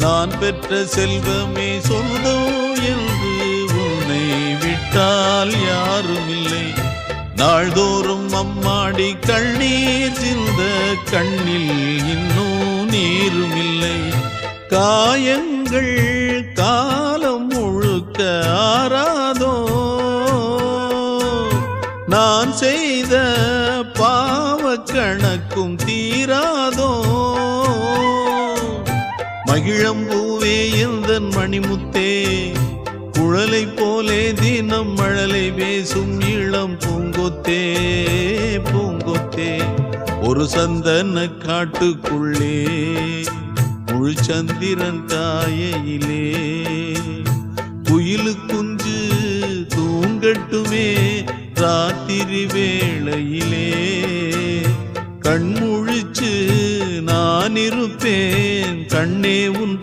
நான் பெற்ற செல்வமே சொந்தம் என்று உன்னை விட்டால் யாரும் இல்லை. நாள்தோறும் அம்மாடி கண்ணீர் சிந்த கண்ணில் இன்னும் நீரும் இல்லை. காயங்கள் காலம் முழுக்க ஆறாதோ, நான் செய்த பாவ கணக்கும் தீராதோ. மகிழம்பூவே எந்தன் மணிமுத்தே, குழலை போலே தினம் மழலை பேசும் இளம் பூங்கொத்தே பூங்கொத்தே. ஒரு சந்தன காட்டுக்குள்ளே முழு சந்திரன் காயையிலே குயிலு குஞ்சு தூங்கட்டுமே ராத்திரி வேளையிலே. கண்முழிச்சு நான் இருப்பேன் கண்ணே உன்